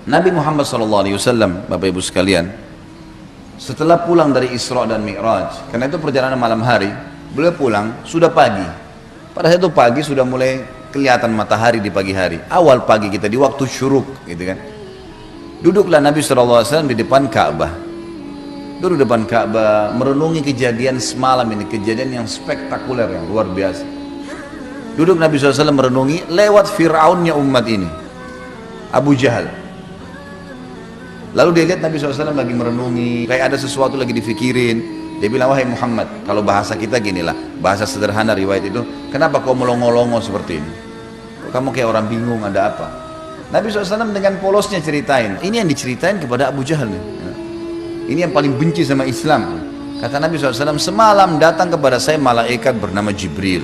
Nabi Muhammad SAW, Bapak Ibu sekalian, setelah pulang dari Isra dan Mi'raj, karena itu perjalanan malam hari, beliau pulang sudah pagi. Pada saat itu pagi sudah mulai kelihatan matahari di pagi hari. Awal pagi kita di waktu syuruk, gitu kan. Duduklah Nabi SAW di depan Ka'bah. Duduk depan Ka'bah, merenungi kejadian semalam ini, kejadian yang spektakuler, yang luar biasa. Duduk Nabi SAW merenungi lewat Fir'aunnya umat ini, Abu Jahal. Lalu dia lihat Nabi SAW lagi merenungi, kayak ada sesuatu lagi difikirin. Dia bilang, wahai Muhammad, kalau bahasa kita ginilah, bahasa sederhana riwayat itu, kenapa kau melongo-longo seperti ini? Kamu kayak orang bingung, ada apa? Nabi SAW dengan polosnya ceritain, ini yang diceritain kepada Abu Jahal nih. Ini yang paling benci sama Islam. Kata Nabi SAW, semalam datang kepada saya malaikat bernama Jibril.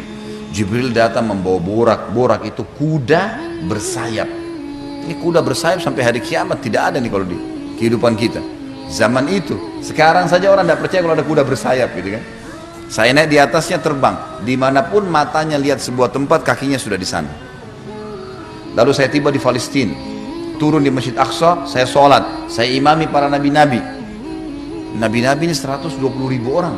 Jibril datang membawa borak. Borak itu kuda bersayap. Ini kuda bersayap sampai hari kiamat tidak ada nih kalau di kehidupan kita. Zaman itu, sekarang saja orang tidak percaya kalau ada kuda bersayap gitu kan. Saya naik di atasnya terbang, dimanapun matanya lihat sebuah tempat, kakinya sudah di sana. Lalu saya tiba di Palestina, turun di Masjid Aqsa, saya sholat, saya imami para nabi-nabi. Nabi-nabi ini 120.000 orang.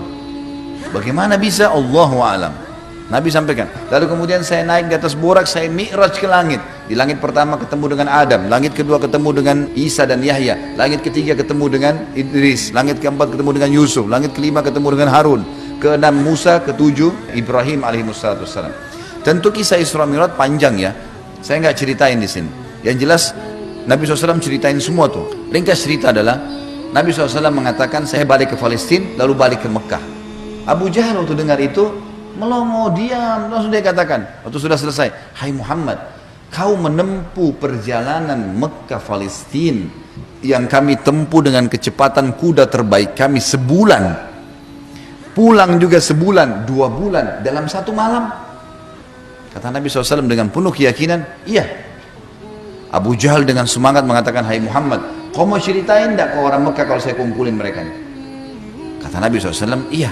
Bagaimana bisa? Allahu a'lam. Nabi sampaikan. Lalu kemudian saya naik di atas borak, saya mi'raj ke langit. Di langit pertama ketemu dengan Adam, langit kedua ketemu dengan Isa dan Yahya, langit ketiga ketemu dengan Idris, langit keempat ketemu dengan Yusuf, langit kelima ketemu dengan Harun, keenam Musa, ketujuh Ibrahim alaihissalam. Tentu kisah Isra Mi'raj panjang ya, saya nggak ceritain di sini. Yang jelas Nabi SAW ceritain semua tuh. Ringkas cerita adalah Nabi SAW mengatakan saya balik ke Palestina lalu balik ke Mekah. Abu Jahal waktu dengar itu melongo, diam, langsung dia katakan waktu sudah selesai, hai Muhammad, kau menempuh perjalanan Mekah Palestina yang kami tempuh dengan kecepatan kuda terbaik kami sebulan, pulang juga sebulan, 2 bulan dalam 1 malam. Kata Nabi SAW dengan penuh keyakinan, iya. Abu Jahal dengan semangat mengatakan, hai Muhammad, kau mau ceritain tidak ke orang Mekah kalau saya kumpulin mereka ini? Kata Nabi SAW, iya.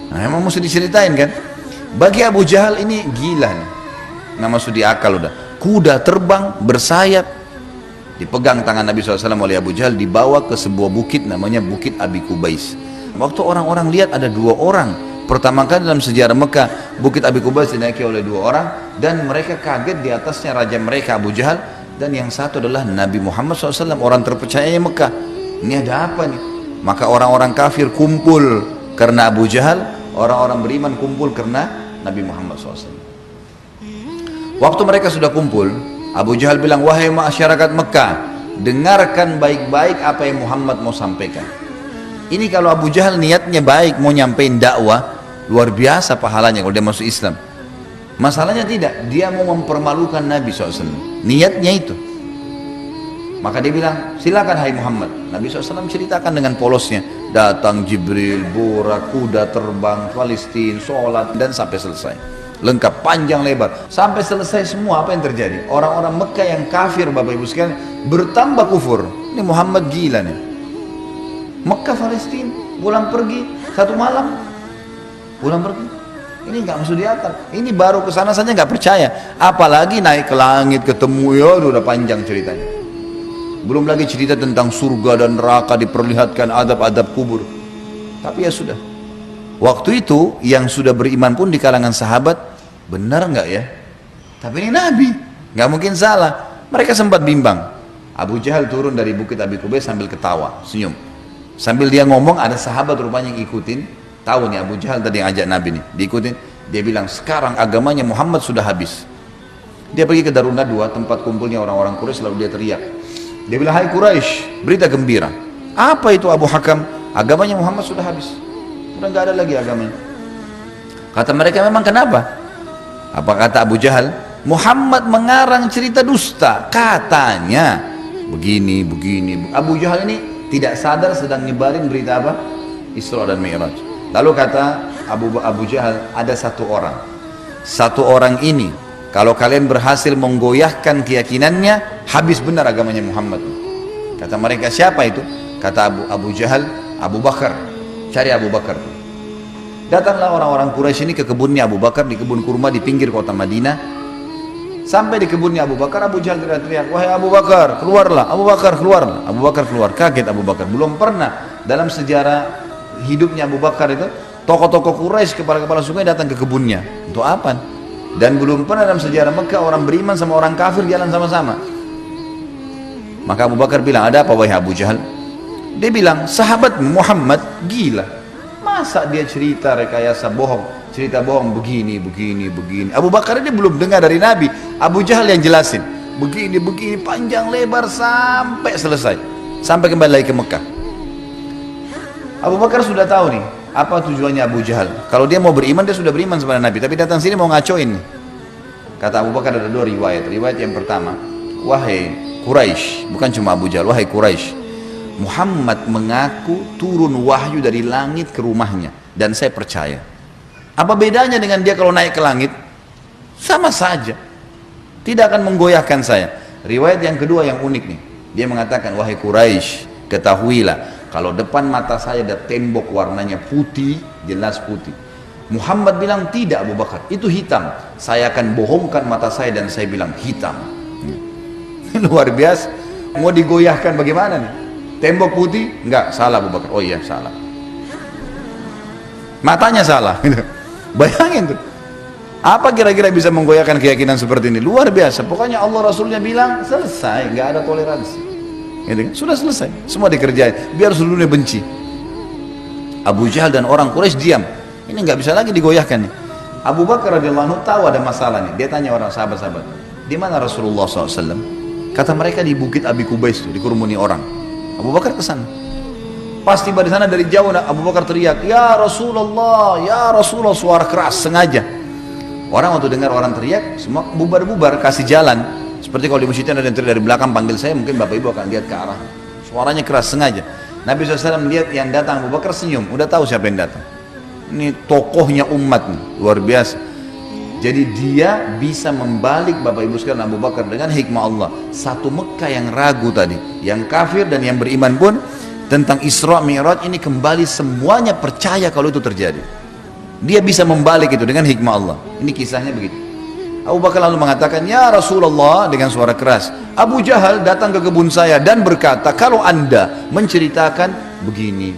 Nah, emang mesti diceritain kan? Bagi Abu Jahal ini gila nih. Nah, masuk di akal udah. Kuda terbang bersayap, dipegang tangan Nabi SAW oleh Abu Jahal, dibawa ke sebuah bukit namanya Bukit Abi Kubais. Waktu orang-orang lihat ada 2 orang. Pertama kali dalam sejarah Mekah, Bukit Abi Kubais dinaiki oleh 2 orang dan mereka kaget di atasnya raja mereka Abu Jahal dan yang satu adalah Nabi Muhammad SAW, orang terpercayanya Mekah. Ini ada apa nih? Maka orang-orang kafir kumpul karena Abu Jahal, orang-orang beriman kumpul karena Nabi Muhammad SAW. Waktu mereka sudah kumpul, Abu Jahal bilang, wahai masyarakat Mekah, dengarkan baik-baik apa yang Muhammad mau sampaikan. Ini kalau Abu Jahal niatnya baik, mau nyampein dakwah, luar biasa pahalanya kalau dia masuk Islam. Masalahnya tidak, dia mau mempermalukan Nabi SAW. Niatnya itu. Maka dia bilang, silakan hai Muhammad. Nabi SAW ceritakan dengan polosnya. Datang Jibril, borak, kuda terbang, Palestina, sholat, dan sampai selesai. Lengkap, panjang lebar. Sampai selesai semua apa yang terjadi. Orang-orang Mekah yang kafir, Bapak Ibu sekalian, bertambah kufur. Ini Muhammad gila nih. Mekah, Palestina, pulang pergi, 1 malam. Pulang pergi. Ini nggak masuk di akal. Ini baru kesana saja nggak percaya. Apalagi naik ke langit, ketemu, ya udah panjang ceritanya. Belum lagi cerita tentang surga dan neraka, diperlihatkan adab-adab kubur. Tapi ya sudah. Waktu itu yang sudah beriman pun di kalangan sahabat, benar nggak ya? Tapi ini Nabi, nggak mungkin salah. Mereka sempat bimbang. Abu Jahal turun dari Bukit Abi Kubais sambil ketawa, senyum. Sambil dia ngomong, ada sahabat rupanya yang ikutin. Tahu nih Abu Jahal tadi yang ajak Nabi nih, diikutin. Dia bilang, sekarang agamanya Muhammad sudah habis. Dia pergi ke Darun Nadwa, tempat kumpulnya orang-orang Quraisy, lalu dia teriak. Dia bilang, hai Quraisy, berita gembira. Apa itu Abu Hakam? Agamanya Muhammad sudah habis. Sudah nggak ada lagi agamanya. Kata mereka, memang kenapa? Apa kata Abu Jahal? Muhammad mengarang cerita dusta. Katanya begini, begini. Abu Jahal ini tidak sadar sedang nyebarin berita apa? Isra dan Mi'raj. Lalu kata Abu Jahal, ada 1 orang. 1 orang ini, kalau kalian berhasil menggoyahkan keyakinannya, habis benar agamanya Muhammad. Kata mereka, siapa itu? Kata Abu Jahal, Abu Bakar. Cari Abu Bakar. Datanglah orang-orang Quraisy ini ke kebunnya Abu Bakar, di kebun kurma di pinggir kota Madinah. Sampai di kebunnya Abu Bakar, Abu Jahal teriak-teriak, wahai Abu Bakar, keluarlah, Abu Bakar, keluarlah. Abu Bakar keluar, kaget Abu Bakar. Belum pernah dalam sejarah hidupnya Abu Bakar itu, tokoh-tokoh Quraisy, kepala-kepala suku datang ke kebunnya. Untuk apa? Dan belum pernah dalam sejarah Mekah orang beriman sama orang kafir jalan sama-sama. Maka Abu Bakar bilang, ada apa wahai Abu Jahal? Dia bilang, sahabat Muhammad gila. Masa dia cerita rekayasa bohong? Cerita bohong begini. Abu Bakar ini belum dengar dari Nabi. Abu Jahal yang jelasin. Begini, panjang lebar sampai selesai. Sampai kembali lagi ke Mekah. Abu Bakar sudah tahu nih, apa tujuannya Abu Jahal. Kalau dia mau beriman, dia sudah beriman sama Nabi. Tapi datang sini mau ngacoin nih. Kata Abu Bakar ada dua riwayat. Riwayat yang pertama, wahai Quraisy, bukan cuma Abu Jahal, wahai Quraisy, Muhammad mengaku turun wahyu dari langit ke rumahnya. Dan saya percaya. Apa bedanya dengan dia kalau naik ke langit? Sama saja. Tidak akan menggoyahkan saya. Riwayat yang kedua yang unik nih. Dia mengatakan, wahai Quraisy, ketahuilah, kalau depan mata saya ada tembok warnanya putih, jelas putih. Muhammad bilang, tidak Abu Bakar, itu hitam. Saya akan bohongkan mata saya dan saya bilang hitam. Luar biasa. Mau digoyahkan bagaimana nih? Tembok putih? Enggak, salah Abu Bakar. Oh iya, salah. Matanya salah. Bayangin tuh. Apa kira-kira bisa menggoyahkan keyakinan seperti ini? Luar biasa. Pokoknya Allah Rasulnya bilang, selesai, nggak ada toleransi. Gitu kan? Sudah selesai. Semua dikerjain. Biar seluruhnya benci. Abu Jahal dan orang Quraisy diam. Ini nggak bisa lagi digoyahkan nih. Abu Bakar radhiyallahu anhu tahu ada masalah nih. Dia tanya orang sahabat-sahabat, di mana Rasulullah SAW? Kata mereka di Bukit Abi Kubais itu, dikerumuni orang. Abu Bakar ke sana. Pas tiba di sana dari jauh, Abu Bakar teriak, ya Rasulullah, suara keras sengaja. Orang waktu dengar orang teriak, semua bubar-bubar, kasih jalan. Seperti kalau di masjid ada yang teriak dari belakang panggil saya, mungkin bapak ibu akan lihat ke arah. Suaranya keras sengaja. Nabi SAW lihat yang datang, Abu Bakar senyum, udah tahu siapa yang datang. Ini tokohnya umat nih, luar biasa. Jadi dia bisa membalik bapak ibu sekalian Abu Bakar dengan hikmah Allah. Satu Mekah yang ragu tadi, yang kafir dan yang beriman pun tentang Isra Mi'raj ini kembali semuanya percaya kalau itu terjadi. Dia bisa membalik itu dengan hikmah Allah. Ini kisahnya begitu. Abu Bakar lalu mengatakan, ya Rasulullah, dengan suara keras, Abu Jahal datang ke kebun saya dan berkata, kalau anda menceritakan begini,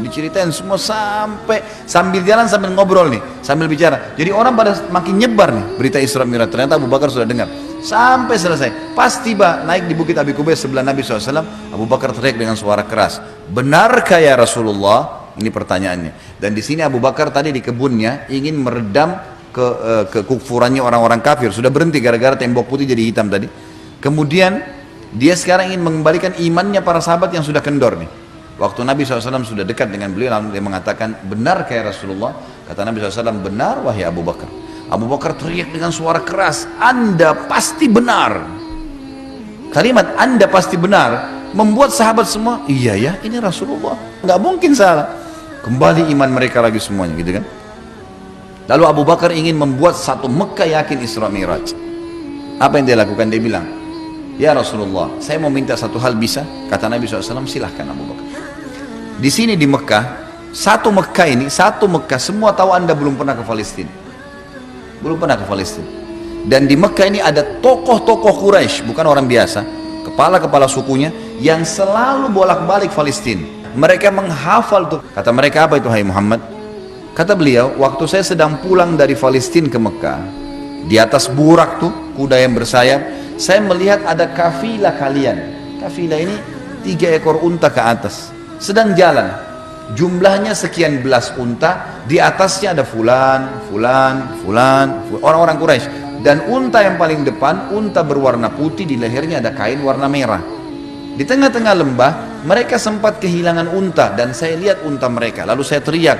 diceritain semua sambil jalan sambil ngobrol nih, sambil bicara. Jadi orang pada makin nyebar nih berita Isra Mi'raj. Ternyata Abu Bakar sudah dengar sampai selesai. Pas tiba naik di Bukit Abi Kubais sebelah Nabi SAW, Abu Bakar teriak dengan suara keras, benarkah ya Rasulullah? Ini pertanyaannya. Dan di sini Abu Bakar tadi di kebunnya ingin meredam kekufurannya orang-orang kafir. Sudah berhenti gara-gara tembok putih jadi hitam tadi. Kemudian dia sekarang ingin mengembalikan imannya para sahabat yang sudah kendor nih. Waktu Nabi SAW sudah dekat dengan beliau, lalu dia mengatakan, benar kayak Rasulullah? Kata Nabi SAW, benar wahai Abu Bakar. Abu Bakar teriak dengan suara keras, anda pasti benar. Kalimat anda pasti benar membuat sahabat semua, iya ya, ini Rasulullah, nggak mungkin salah. Kembali iman mereka lagi semuanya, gitu kan. Lalu Abu Bakar ingin membuat satu Mekah yakin Isra Mi'raj. Apa yang dia lakukan? Dia bilang, ya Rasulullah, saya mau minta satu hal, bisa? Kata Nabi SAW, silahkan Abu Bakar. Di sini di Mekah, satu Mekah, semua tahu anda belum pernah ke Palestina. Belum pernah ke Palestina. Dan di Mekah ini ada tokoh-tokoh Quraisy, bukan orang biasa, kepala-kepala sukunya, yang selalu bolak-balik Palestina. Mereka menghafal tuh. Kata mereka, apa itu hai Muhammad? Kata beliau, waktu saya sedang pulang dari Palestina ke Mekah, di atas burak tuh, kuda yang bersayap, saya melihat ada kafilah kalian. Kafilah ini 3 ekor unta ke atas, sedang jalan. Jumlahnya sekian belas unta, di atasnya ada fulan, orang-orang Quraisy. Dan unta yang paling depan, unta berwarna putih, di lehernya ada kain warna merah. Di tengah-tengah lembah, mereka sempat kehilangan unta, dan saya lihat unta mereka. Lalu saya teriak,